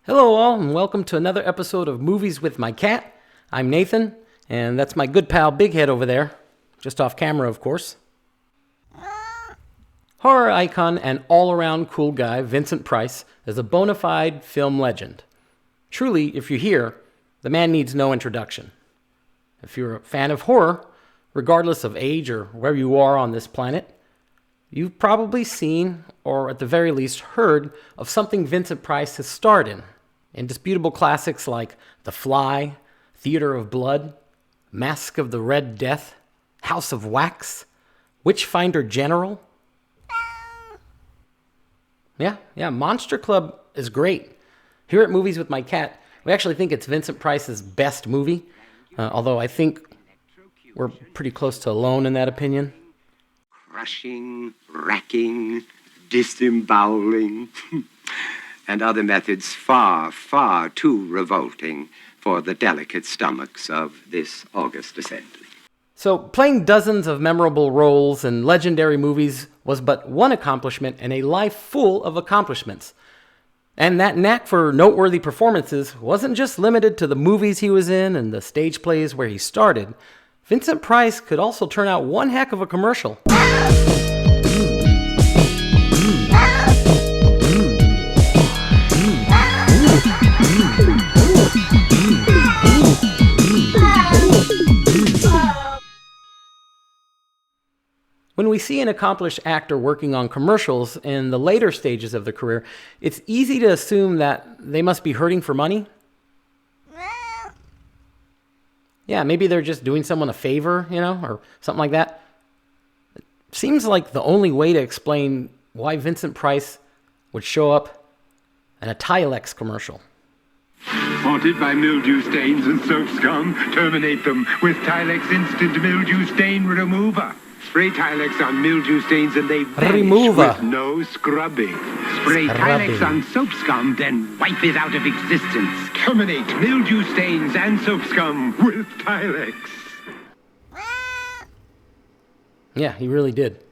Hello all, and welcome to another episode of Movies with My Cat. I'm Nathan, and that's my good pal Big Head over there, just off camera, of course. Horror icon and all-around cool guy Vincent Price is a bona fide film legend. Truly, if you're here, the man needs no introduction. If you're a fan of horror, regardless of age or where you are on this planet, you've probably seen, or at the very least heard, of something Vincent Price has starred in. Indisputable classics like The Fly, Theater of Blood, Mask of the Red Death, House of Wax, Witchfinder General. Yeah, Monster Club is great. Here at Movies with My Cat, we actually think it's Vincent Price's best movie, although I think we're pretty close to alone in that opinion. Crushing, racking, disemboweling, and other methods far, far too revolting for the delicate stomachs of this august assembly. So, playing dozens of memorable roles in legendary movies was but one accomplishment in a life full of accomplishments. And that knack for noteworthy performances wasn't just limited to the movies he was in and the stage plays where he started. Vincent Price could also turn out one heck of a commercial. When we see an accomplished actor working on commercials in the later stages of their career, it's easy to assume that they must be hurting for money. Yeah, maybe they're just doing someone a favor, or something like that. It seems like the only way to explain why Vincent Price would show up in a Tilex commercial. Haunted by mildew stains and soap scum? Terminate them with Tilex Instant Mildew Stain Remover. Spray Tilex on mildew stains and they vanish with no scrubbing. Spray Tilex on soap scum, then wipe it out of existence. Terminate mildew stains and soap scum with Tilex. Yeah, he really did.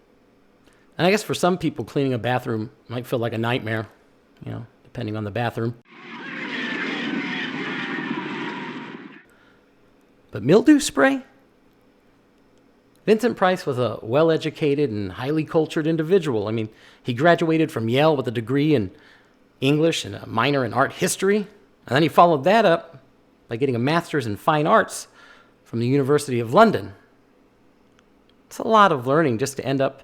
And I guess for some people, cleaning a bathroom might feel like a nightmare, depending on the bathroom. But mildew spray? Vincent Price was a well-educated and highly cultured individual. I mean, he graduated from Yale with a degree in English and a minor in art history. And then he followed that up by getting a master's in fine arts from the University of London. It's a lot of learning just to end up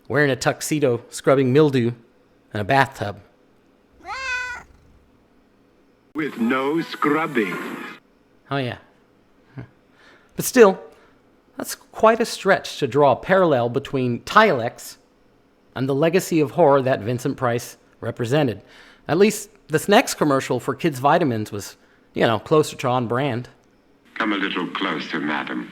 wearing a tuxedo, scrubbing mildew in a bathtub. With no scrubbing. Oh, yeah. But still, that's quite a stretch to draw a parallel between Tilex and the legacy of horror that Vincent Price represented. At least this next commercial for kids' vitamins was, closer to on brand. Come a little closer, madam.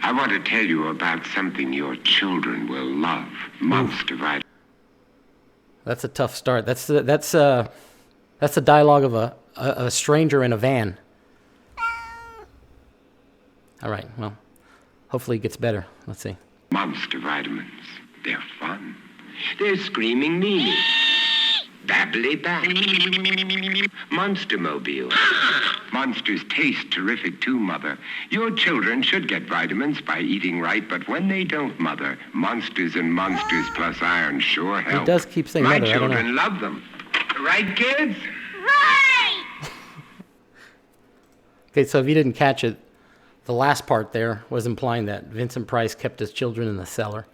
I want to tell you about something your children will love. Monster vitamins. That's a tough start. That's the dialogue of a stranger in a van. All right, well, hopefully it gets better. Let's see. Monster vitamins. They're fun. They're screaming meanie. Babbly bab. Monster-mobile. Monsters taste terrific too, Mother. Your children should get vitamins by eating right, but when they don't, Mother, Monsters and Monsters plus iron sure help. He does keep saying My Mother. children love them. Right, kids? Right! Okay, so if you didn't catch it, the last part there was implying that Vincent Price kept his children in the cellar.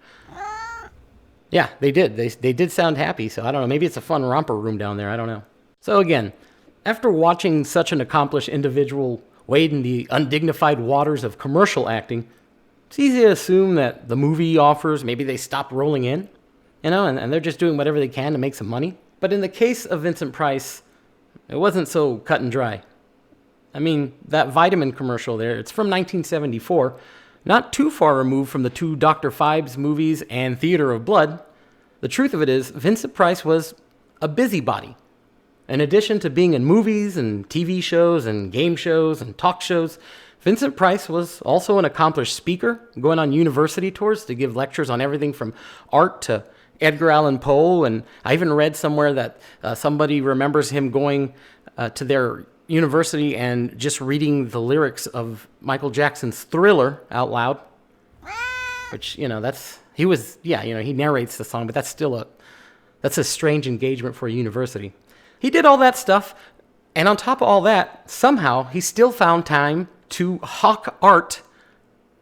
Yeah, they did. They did sound happy, so I don't know. Maybe it's a fun romper room down there. I don't know. So again, after watching such an accomplished individual wade in the undignified waters of commercial acting, it's easy to assume that the movie offers, maybe they stopped rolling in, and they're just doing whatever they can to make some money. But in the case of Vincent Price, it wasn't so cut and dry. I mean, that vitamin commercial there, it's from 1974, not too far removed from the two Dr. Phibes movies and Theater of Blood. The truth of it is, Vincent Price was a busybody. In addition to being in movies and TV shows and game shows and talk shows, Vincent Price was also an accomplished speaker, going on university tours to give lectures on everything from art to Edgar Allan Poe, and I even read somewhere that somebody remembers him going to their university and just reading the lyrics of Michael Jackson's Thriller out loud, which, he narrates the song, but that's a strange engagement for a university. He did all that stuff, and on top of all that, somehow he still found time to hawk art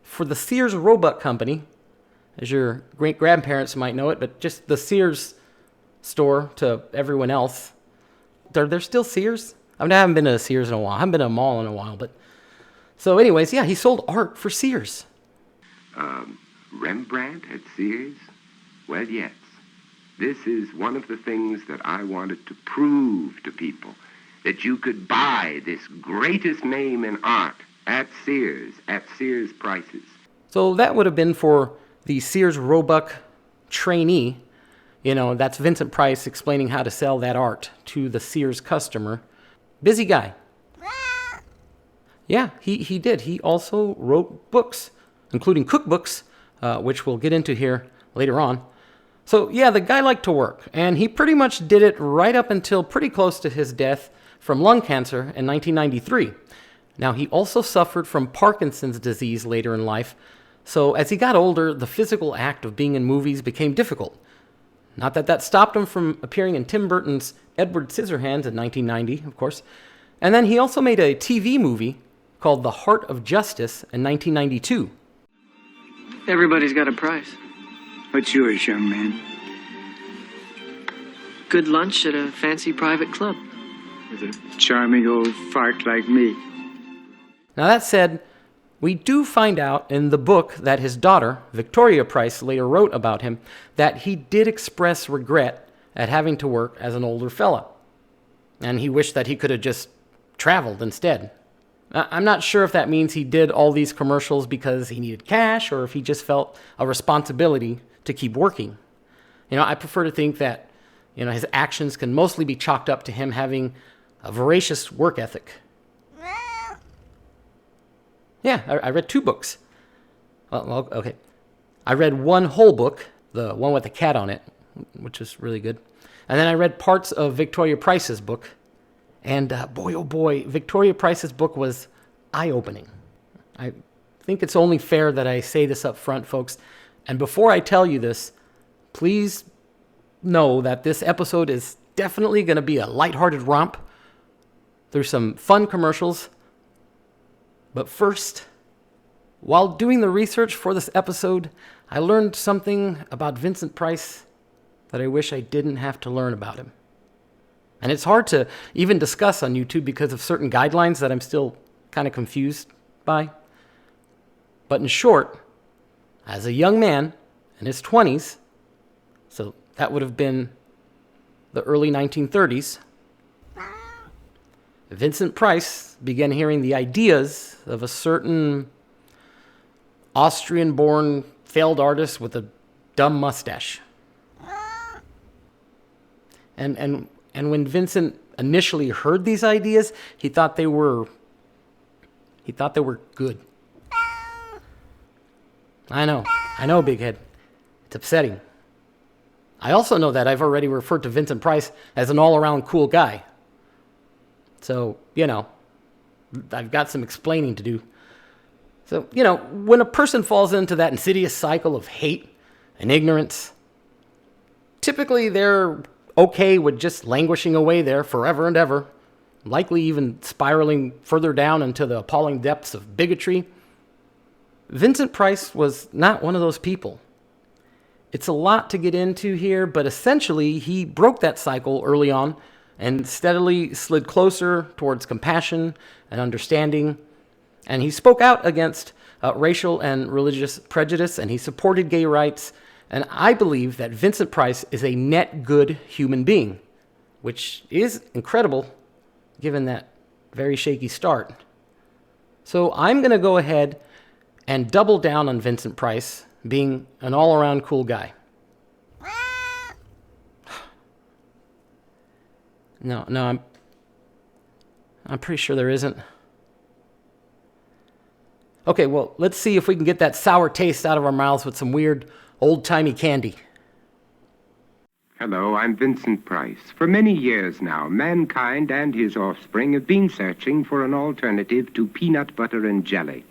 for the Sears Roebuck Company, as your great-grandparents might know it, but just the Sears store to everyone else. They're still Sears? I haven't been to a Sears in a while. I haven't been to a mall in a while, but... So anyways, he sold art for Sears. Rembrandt at Sears? Well, yes. This is one of the things that I wanted to prove to people, that you could buy this greatest name in art at Sears prices. So that would have been for the Sears Roebuck trainee. That's Vincent Price explaining how to sell that art to the Sears customer. Busy guy. Yeah, he did. He also wrote books, including cookbooks, which we'll get into here later on. So yeah, the guy liked to work, and he pretty much did it right up until pretty close to his death from lung cancer in 1993. Now, he also suffered from Parkinson's disease later in life, so as he got older, the physical act of being in movies became difficult. Not that stopped him from appearing in Tim Burton's Edward Scissorhands in 1990, of course. And then he also made a TV movie called The Heart of Justice in 1992. Everybody's got a price. What's yours, young man? Good lunch at a fancy private club. With a charming old fart like me. Now that said, we do find out in the book that his daughter, Victoria Price, later wrote about him, that he did express regret at having to work as an older fella. And he wished that he could have just traveled instead. I'm not sure if that means he did all these commercials because he needed cash or if he just felt a responsibility to keep working. I prefer to think that, his actions can mostly be chalked up to him having a voracious work ethic. Yeah, I read 2 books. Well, okay. I read one whole book, the one with the cat on it, which is really good. And then I read parts of Victoria Price's book. And boy, oh boy, Victoria Price's book was eye-opening. I think it's only fair that I say this up front, folks. And before I tell you this, please know that this episode is definitely going to be a lighthearted romp through some fun commercials. But first, while doing the research for this episode, I learned something about Vincent Price that I wish I didn't have to learn about him. And it's hard to even discuss on YouTube because of certain guidelines that I'm still kind of confused by. But in short, as a young man in his 20s, so that would have been the early 1930s, Vincent Price began hearing the ideas of a certain Austrian-born failed artist with a dumb mustache. And when Vincent initially heard these ideas, he thought they were good. I know, Big Head. It's upsetting. I also know that I've already referred to Vincent Price as an all-around cool guy. So, I've got some explaining to do. So, when a person falls into that insidious cycle of hate and ignorance, typically they're okay with just languishing away there forever and ever, likely even spiraling further down into the appalling depths of bigotry. Vincent Price was not one of those people. It's a lot to get into here, but essentially he broke that cycle early on and steadily slid closer towards compassion and understanding. And he spoke out against racial and religious prejudice, and he supported gay rights. And I believe that Vincent Price is a net good human being, which is incredible given that very shaky start. So I'm going to go ahead and double down on Vincent Price being an all-around cool guy. No, I'm pretty sure there isn't. Okay, well, let's see if we can get that sour taste out of our mouths with some weird old-timey candy. Hello, I'm Vincent Price. For many years now, mankind and his offspring have been searching for an alternative to peanut butter and jelly.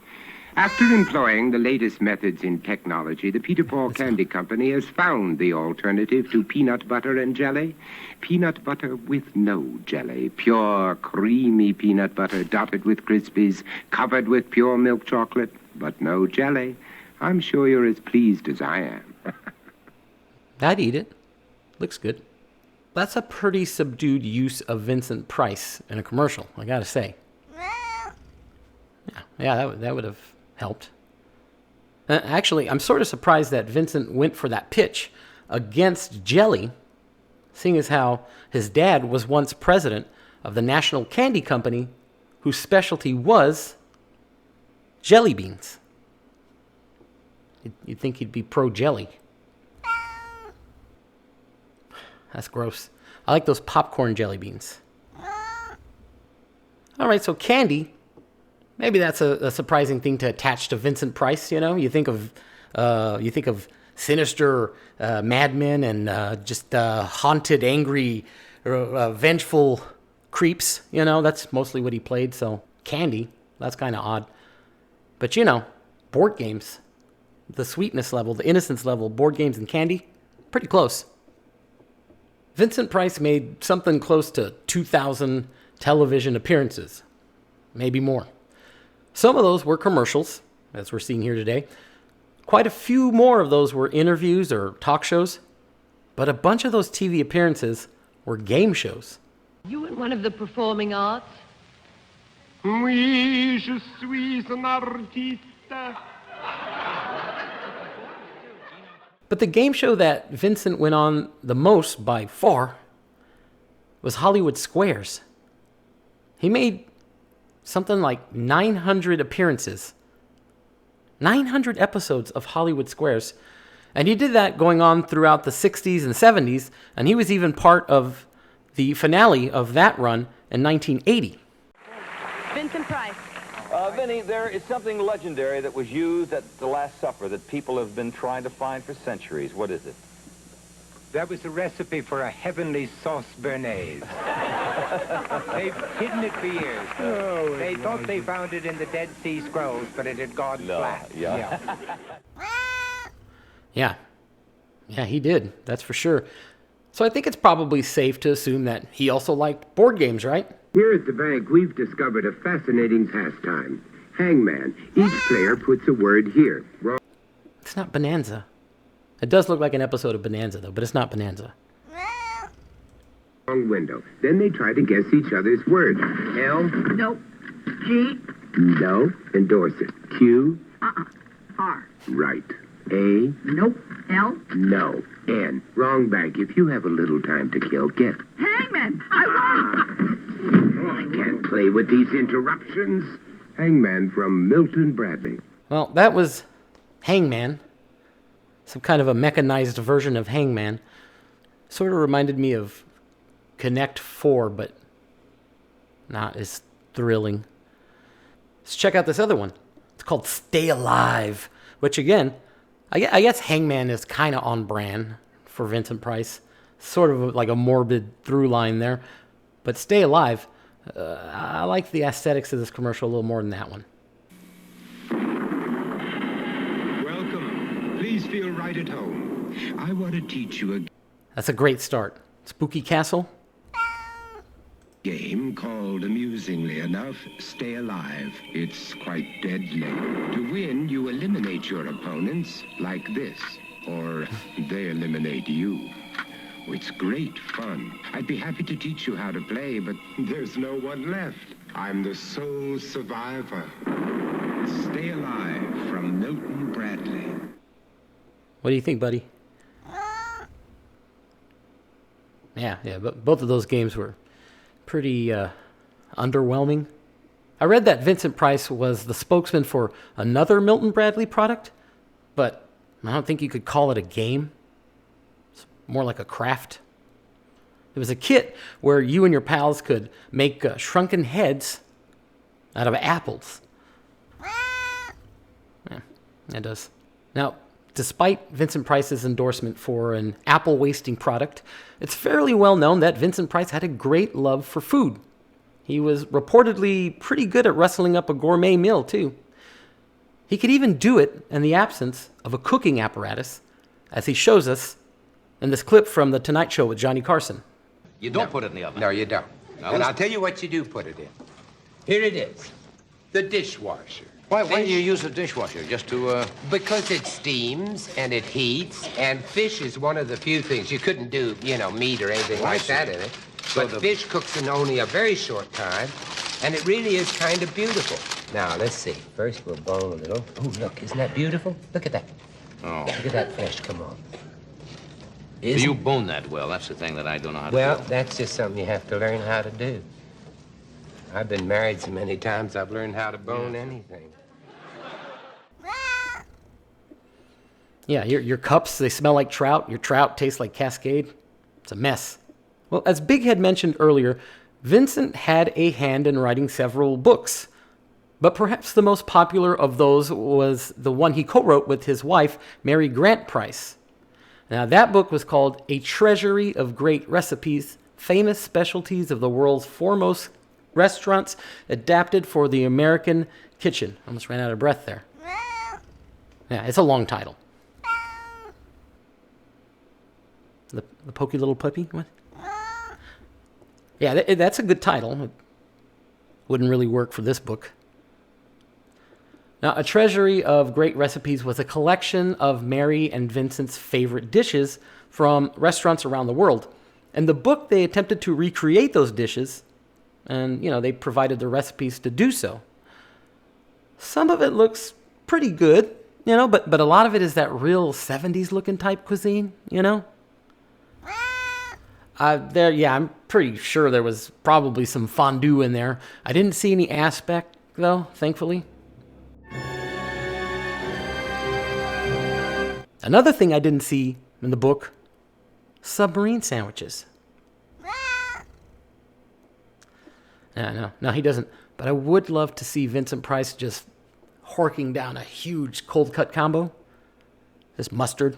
After employing the latest methods in technology, the Peter Paul Candy Company has found the alternative to peanut butter and jelly. Peanut butter with no jelly. Pure, creamy peanut butter dotted with Crispies, covered with pure milk chocolate, but no jelly. I'm sure you're as pleased as I am. I'd eat it. Looks good. That's a pretty subdued use of Vincent Price in a commercial, I gotta say. Yeah, that would have helped. Actually, I'm sort of surprised that Vincent went for that pitch against jelly, seeing as how his dad was once president of the National Candy Company, whose specialty was jelly beans. You'd think he'd be pro-jelly. That's gross. I like those popcorn jelly beans. All right, so candy. Maybe that's a surprising thing to attach to Vincent Price. You know, you think of sinister madmen and just haunted, angry, vengeful creeps. You know, that's mostly what he played. So candy, that's kind of odd. But you know, board games, the sweetness level, the innocence level, board games and candy, pretty close. Vincent Price made something close to 2,000 television appearances, maybe more. Some of those were commercials, as we're seeing here today. Quite a few more of those were interviews or talk shows, but a bunch of those TV appearances were game shows. You in one of the performing arts? Oui, je suis un artiste. But the game show that Vincent went on the most by far was Hollywood Squares. He made something like 900 appearances, 900 episodes of Hollywood Squares. And he did that going on throughout the 60s and 70s, and he was even part of the finale of that run in 1980. Vincent Price. Vinny, there is something legendary that was used at the Last Supper that people have been trying to find for centuries. What is it? That was the recipe for a heavenly sauce béarnaise. They've hidden it for years. They thought they found it in the Dead Sea Scrolls, but it had gone flat. Yeah, he did. That's for sure. So I think it's probably safe to assume that he also liked board games, right? Here at the bank, we've discovered a fascinating pastime. Hangman. Each player puts a word here. It's not Bonanza. It does look like an episode of Bonanza, though, but it's not Bonanza. Wrong window. Then they try to guess each other's words. L. Nope. G. No. Endorse it. Q. R. Right. A. Nope. L. No. N. Wrong bank. If you have a little time to kill, get. Hangman! I won! I can't play with these interruptions. Hangman from Milton Bradley. Well, that was Hangman. Some kind of a mechanized version of Hangman. Sort of reminded me of Connect 4, but not as thrilling. Let's check out this other one. It's called Stay Alive, which again, I guess Hangman is kind of on brand for Vincent Price. Sort of like a morbid through line there. But Stay Alive, I like the aesthetics of this commercial a little more than that one. Welcome. Please feel right at home. I want to teach you a That's a great start. Spooky Castle. game called, amusingly enough, Stay Alive. It's quite deadly. To win, you eliminate your opponents like this, or they eliminate you. It's great fun. I'd be happy to teach you how to play, but there's no one left. I'm the sole survivor. Stay Alive from Milton Bradley. What do you think, buddy? Yeah, but both of those games were pretty underwhelming. I read that Vincent Price was the spokesman for another Milton Bradley product, but I don't think you could call it a game. It's more like a craft. It was a kit where you and your pals could make shrunken heads out of apples. Yeah, it does. Now, Despite Vincent Price's endorsement for an apple-wasting product, it's fairly well known that Vincent Price had a great love for food. He was reportedly pretty good at rustling up a gourmet meal, too. He could even do it in the absence of a cooking apparatus, as he shows us in this clip from The Tonight Show with Johnny Carson. You don't put it in the oven. No, you don't. Now, And I'll tell you what you do put it in. Here it is. The dishwasher. Why do you use a dishwasher? Just to, Because it steams and it heats, and fish is one of the few things you couldn't do, meat or anything like that in it. So But fish cooks in only a very short time, and it really is kind of beautiful. Now, let's see. First, we'll bone a little. Oh, look, isn't that beautiful? Look at that. Oh. Look at that flesh, come on. So Isn't- you bone that well. That's the thing that I don't know how to Well, do. that's just something you have to learn how to do. I've been married so many times, I've learned how to bone anything. Yeah, your cups, they smell like trout. Your trout tastes like Cascade. It's a mess. Well, as Big Head mentioned earlier, Vincent had a hand in writing several books. But perhaps the most popular of those was the one he co-wrote with his wife, Mary Grant Price. Now, that book was called A Treasury of Great Recipes, Famous Specialties of the World's Foremost Restaurants, adapted for the American kitchen. Almost ran out of breath there. Yeah, it's a long title. The pokey little puppy? What? Yeah, that's a good title. It wouldn't really work for this book. Now, A Treasury of Great Recipes was a collection of Mary and Vincent's favorite dishes from restaurants around the world. And the book, they attempted to recreate those dishes, and, they provided the recipes to do so. Some of it looks pretty good, but a lot of it is that real 70s looking type cuisine, I'm pretty sure there was probably some fondue in there. I didn't see any aspect, though, thankfully. Another thing I didn't see in the book, submarine sandwiches. No, he doesn't. But I would love to see Vincent Price just horking down a huge cold cut combo. This mustard,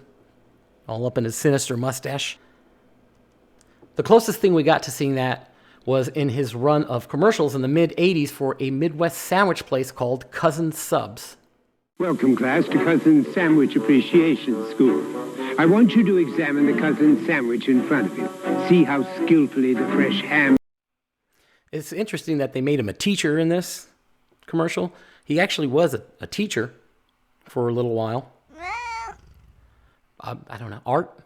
all up in his sinister mustache. The closest thing we got to seeing that was in his run of commercials in the mid-'80s for a Midwest sandwich place called Cousin Subs. Welcome, class, to Cousin Sandwich Appreciation School. I want you to examine the cousin sandwich in front of you. See how skillfully the fresh ham... It's interesting that they made him a teacher in this commercial. He actually was a teacher for a little while. I don't know, art?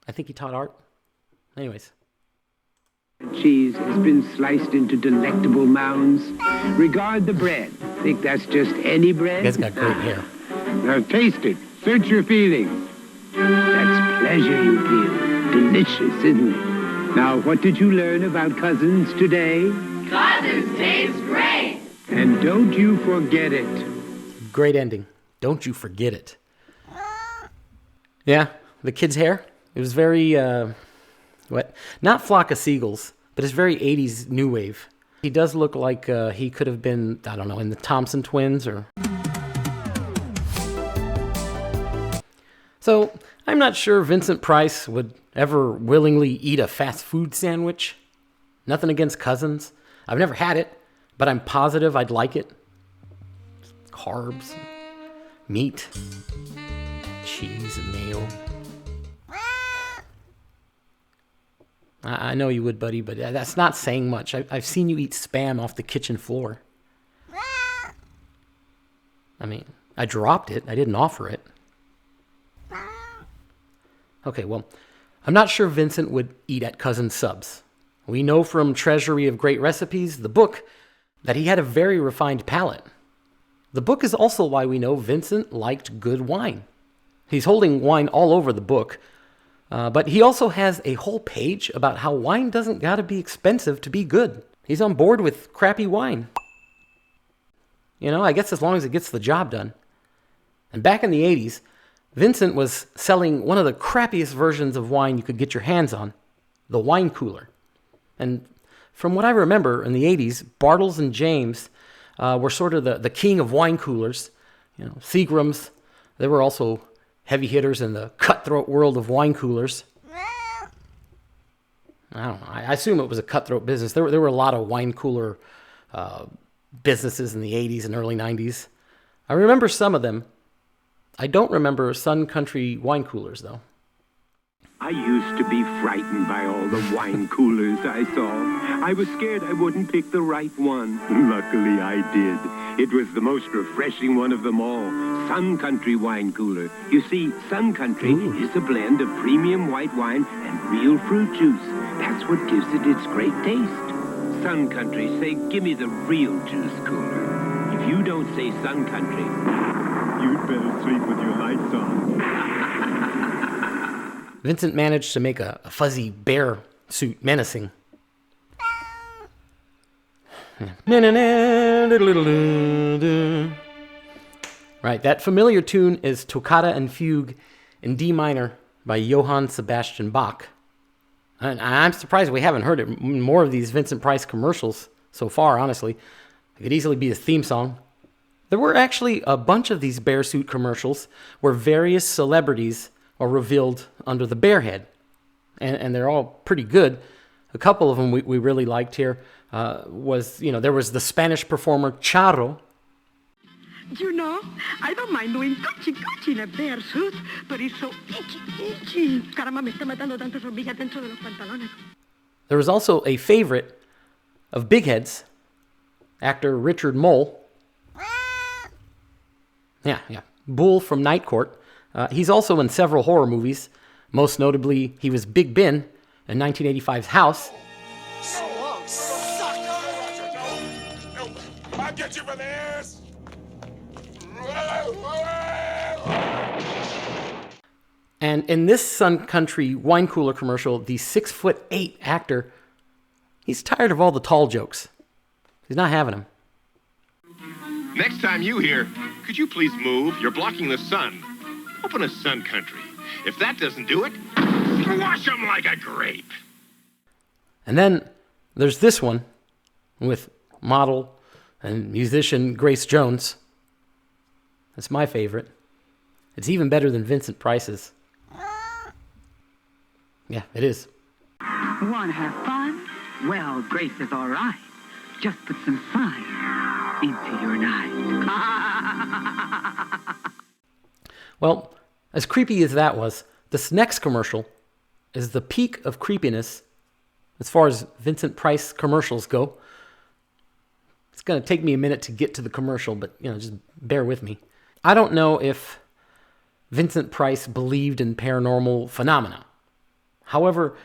I think he taught art. Anyways. Cheese has been sliced into delectable mounds. Regard the bread. Think that's just any bread? You guys got great hair. Now taste it. Search your feelings. That's pleasure you feel. Delicious, isn't it? Now, what did you learn about cousins today? Cousins taste great. And don't you forget it. Great ending. Don't you forget it. Yeah, the kid's hair. It was very, not Flock of Seagulls, but it's very 80s new wave. He does look like he could have been, I don't know, in the Thompson Twins or... So, I'm not sure Vincent Price would ever willingly eat a fast food sandwich. Nothing against cousins. I've never had it, but I'm positive I'd like it. Carbs, meat, cheese, and mayo. I know you would, buddy, but that's not saying much. I've seen you eat Spam off the kitchen floor. I mean, I dropped it. I didn't offer it. Okay, well, I'm not sure Vincent would eat at Cousin Subs. We know from Treasury of Great Recipes, the book, that he had a very refined palate. The book is also why we know Vincent liked good wine. He's holding wine all over the book, but he also has a whole page about how wine doesn't gotta be expensive to be good. He's on board with crappy wine. I guess as long as it gets the job done. And back in the 80s, Vincent was selling one of the crappiest versions of wine you could get your hands on, the wine cooler. And from what I remember in the 80s, Bartles and James were sort of the king of wine coolers. Seagrams, they were also heavy hitters in the cutthroat world of wine coolers. I don't know. I assume it was a cutthroat business. There were a lot of wine cooler businesses in the 80s and early 90s. I remember some of them. I don't remember Sun Country wine coolers, though. I used to be frightened by all the wine coolers I saw. I was scared I wouldn't pick the right one. Luckily, I did. It was the most refreshing one of them all. Sun Country wine cooler. You see, Sun Country is a blend of premium white wine and real fruit juice. That's what gives it its great taste. Sun Country, say, give me the real juice cooler. If you don't say Sun Country, you'd better sleep with your lights on. Vincent managed to make a fuzzy bear suit menacing. Right, that familiar tune is Toccata and Fugue in D minor by Johann Sebastian Bach. And I'm surprised we haven't heard it in more of these Vincent Price commercials so far, honestly. It could easily be a theme song. There were actually a bunch of these bear suit commercials where various celebrities are revealed under the bear head. And they're all pretty good. A couple of them we really liked here there was the Spanish performer CHARRO. You know, I don't mind doing cuchi in a bear suit, but it's so itchy. Caramba, me está matando tantas hormigas dentro de los pantalones. There was also a favorite of big heads, actor Richard Moll. Yeah. Bull from Night Court. He's also in several horror movies. Most notably, he was Big Ben in 1985's House. I'll get you for this! And in this Sun Country wine cooler commercial, the 6'8" actor, he's tired of all the tall jokes. He's not having them. Next time you hear, could you please move? You're blocking the sun. Open a Sun Country. If that doesn't do it, squash them like a grape. And then there's this one with model and musician Grace Jones. That's my favorite. It's even better than Vincent Price's. Yeah, it is. Want to have fun? Well, Grace is all right. Just put some fun into your night. Well, as creepy as that was, this next commercial is the peak of creepiness as far as Vincent Price commercials go. It's going to take me a minute to get to the commercial, but just bear with me. I don't know if Vincent Price believed in paranormal phenomena. However,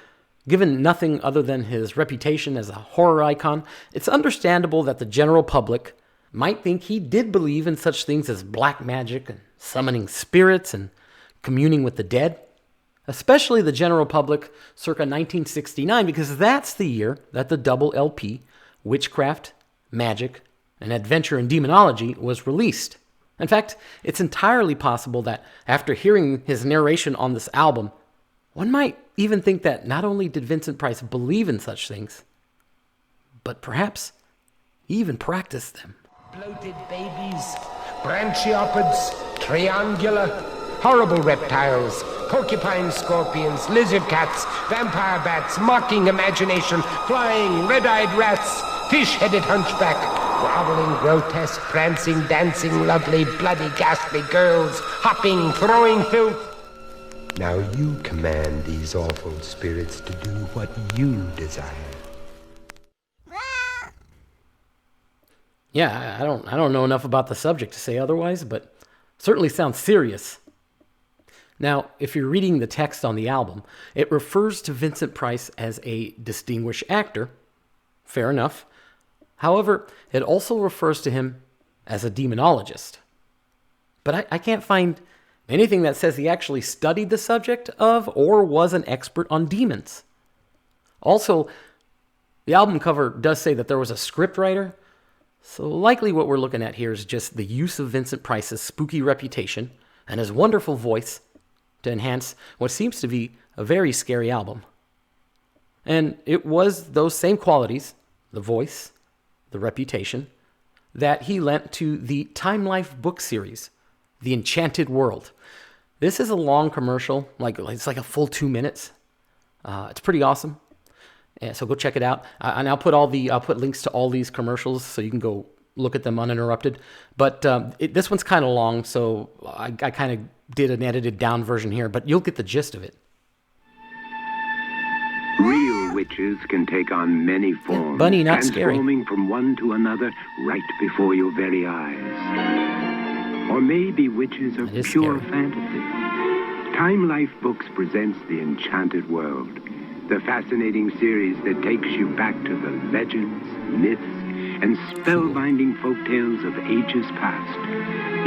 given nothing other than his reputation as a horror icon, it's understandable that the general public might think he did believe in such things as black magic and summoning spirits and communing with the dead. Especially the general public circa 1969, because that's the year that the double LP, Witchcraft, Magic, and Adventure in Demonology, was released. In fact, it's entirely possible that after hearing his narration on this album, one might even think that not only did Vincent Price believe in such things, but perhaps he even practiced them. Bloated babies, branchiopods, triangular, horrible reptiles, porcupine scorpions, lizard cats, vampire bats, mocking imagination, flying red-eyed rats, fish-headed hunchback, groveling, grotesque, prancing, dancing, lovely, bloody, ghastly girls, hopping, throwing filth. Now you command these awful spirits to do what you desire. Yeah, I don't know enough about the subject to say otherwise, but certainly sounds serious. Now, if you're reading the text on the album, it refers to Vincent Price as a distinguished actor. Fair enough. However, it also refers to him as a demonologist. But I can't find anything that says he actually studied the subject of or was an expert on demons. Also, the album cover does say that there was a scriptwriter, so likely what we're looking at here is just the use of Vincent Price's spooky reputation and his wonderful voice to enhance what seems to be a very scary album. And it was those same qualities, the voice, the reputation, that he lent to the Time Life book series, The Enchanted World. This is a long commercial, like it's like a full 2 minutes. It's pretty awesome. Yeah, so go check it out. And I'll put links to all these commercials so you can go look at them uninterrupted. But this one's kind of long, so I kind of did an edited down version here, but you'll get the gist of it. Real witches can take on many forms, Bunny, not scary. transforming from one to another right before your very eyes. Or maybe witches are pure fantasy. Time Life Books presents The Enchanted World, the fascinating series that takes you back to the legends, myths, and spellbinding folktales of ages past,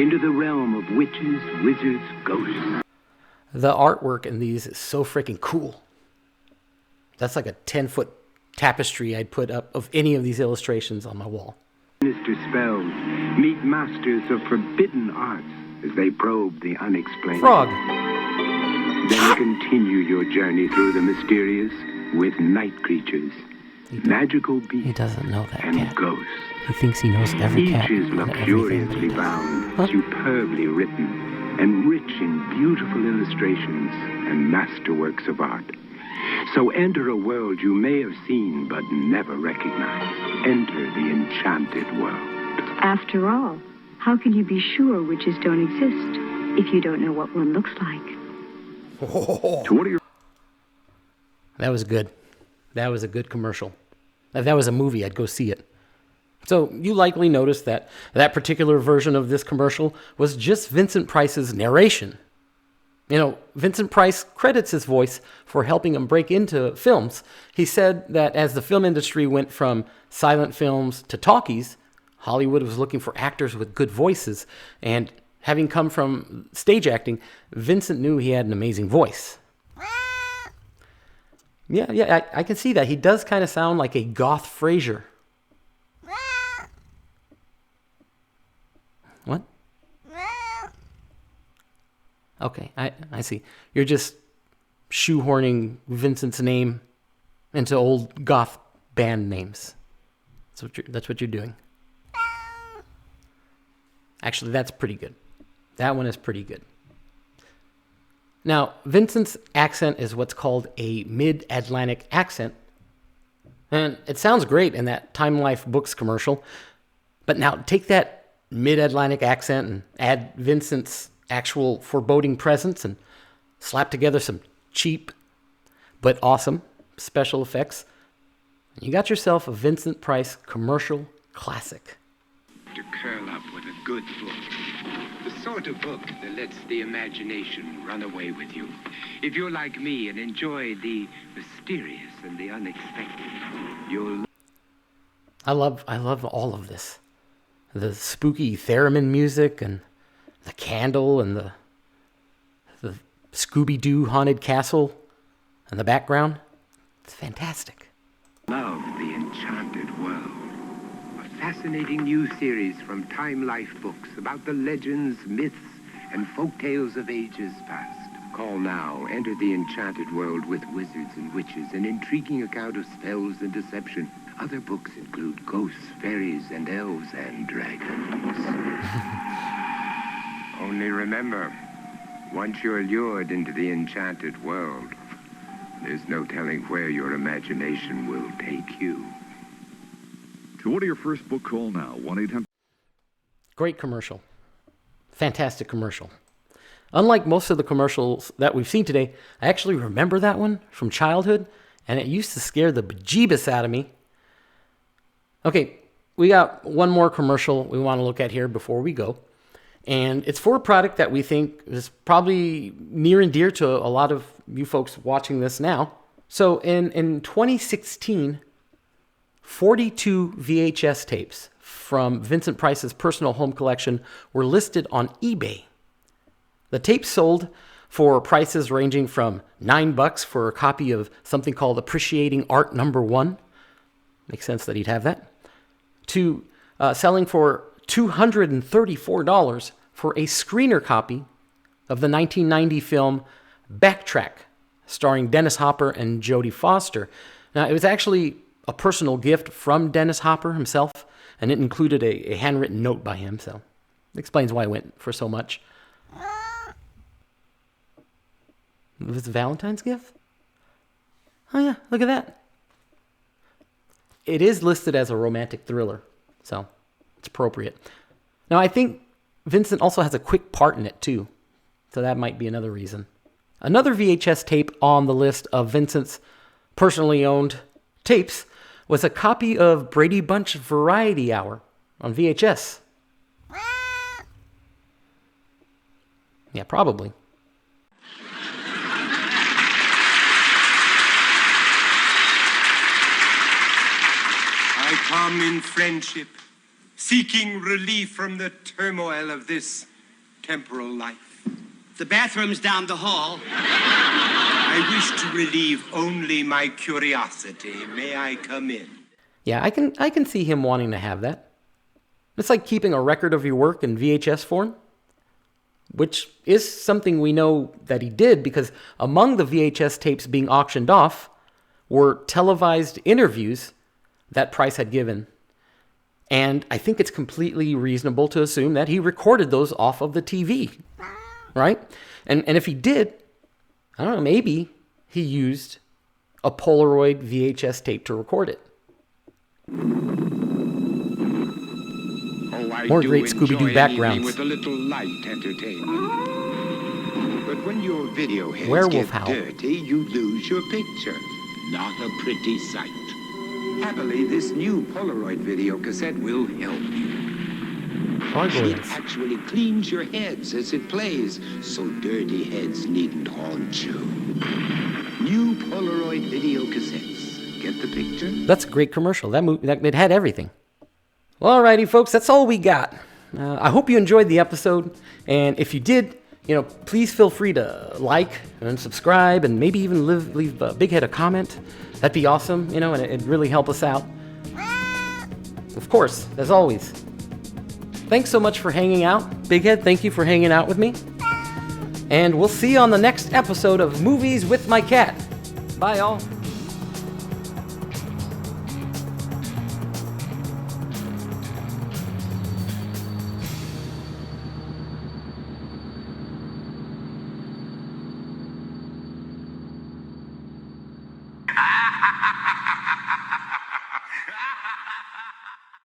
into the realm of witches, wizards, ghosts. The artwork in these is so freaking cool. That's like a 10-foot tapestry I'd put up of any of these illustrations on my wall. Sinister spells, meet masters of forbidden arts as they probe the unexplained. Frog. Then continue your journey through the mysterious with night creatures, magical beasts, He doesn't know that and cat. ghosts. He thinks he knows every Each cat. is and everything, but luxuriously he doesn't. bound, superbly written, and rich in beautiful illustrations and masterworks of art. So enter a world you may have seen but never recognized. Enter the enchanted world. After all, how can you be sure witches don't exist if you don't know what one looks like? That was good. That was a good commercial. If that was a movie, I'd go see it. So you likely noticed that that particular version of this commercial was just Vincent Price's narration. You know, Vincent Price credits his voice for helping him break into films. He said that as the film industry went from silent films to talkies, Hollywood was looking for actors with good voices, and having come from stage acting, Vincent knew he had an amazing voice. Yeah, I can see that. He does kind of sound like a goth Frasier. What? Okay, I see. You're just shoehorning Vincent's name into old goth band names. That's what you're doing. Actually, that's pretty good. That one is pretty good. Now, Vincent's accent is what's called a mid-Atlantic accent. And it sounds great in that Time Life Books commercial. But now take that mid-Atlantic accent and add Vincent's actual foreboding presence and slap together some cheap but awesome special effects. You got yourself a Vincent Price commercial classic. To curl up with a good book. The sort of book that lets the imagination run away with you. If you're like me and enjoy the mysterious and the unexpected, you'll... I love all of this. The spooky theremin music and the candle and the Scooby-Doo haunted castle in the background. It's fantastic. Love the Enchanted World. A fascinating new series from Time Life Books about the legends, myths, and folktales of ages past. Call now. Enter the Enchanted World with wizards and witches, an intriguing account of spells and deception. Other books include ghosts, fairies, and elves, and dragons. Only remember, once you're lured into the Enchanted World, there's no telling where your imagination will take you. To order your first book, call now, 1-800... Great commercial. Fantastic commercial. Unlike most of the commercials that we've seen today, I actually remember that one from childhood, and it used to scare the bejeebus out of me. Okay, we got one more commercial we want to look at here before we go. And it's for a product that we think is probably near and dear to a lot of you folks watching this now. So in 2016, 42 VHS tapes from Vincent Price's personal home collection were listed on eBay. The tapes sold for prices ranging from $9 for a copy of something called Appreciating Art Number 1. Makes sense that he'd have that. To selling for $234 for a screener copy of the 1990 film Backtrack, starring Dennis Hopper and Jodie Foster. Now, it was actually a personal gift from Dennis Hopper himself, and it included a handwritten note by him, so it explains why I went for so much. It was a Valentine's gift? Oh yeah, look at that. It is listed as a romantic thriller, so it's appropriate. Now, I think Vincent also has a quick part in it, too. So that might be another reason. Another VHS tape on the list of Vincent's personally owned tapes was a copy of Brady Bunch Variety Hour on VHS. Yeah, probably. I come in friendship, seeking relief from the turmoil of this temporal life. The bathroom's down the hall. I wish to relieve only my curiosity. May I come in? Yeah, I can see him wanting to have that. It's like keeping a record of your work in VHS form, which is something we know that he did because among the VHS tapes being auctioned off were televised interviews that Price had given. And I think it's completely reasonable to assume that he recorded those off of the TV, right? And if he did, I don't know, maybe he used a Polaroid VHS tape to record it. Oh, I More do great Scooby-Doo enjoy backgrounds. an evening with a little light entertainment. But when your video heads Werewolf get howl. dirty, you lose your picture. Not a pretty sight. Happily, this new Polaroid video cassette will help you. It actually cleans your heads as it plays, so dirty heads needn't haunt you. New Polaroid video cassettes. Get the picture? That's a great commercial. It had everything. Well, alrighty, folks, that's all we got. I hope you enjoyed the episode, and if you did, please feel free to like and subscribe, and maybe even leave Big Head a comment. That'd be awesome, and it'd really help us out. Of course, as always, thanks so much for hanging out. Big Head, thank you for hanging out with me. And we'll see you on the next episode of Movies with My Cat. Bye, y'all.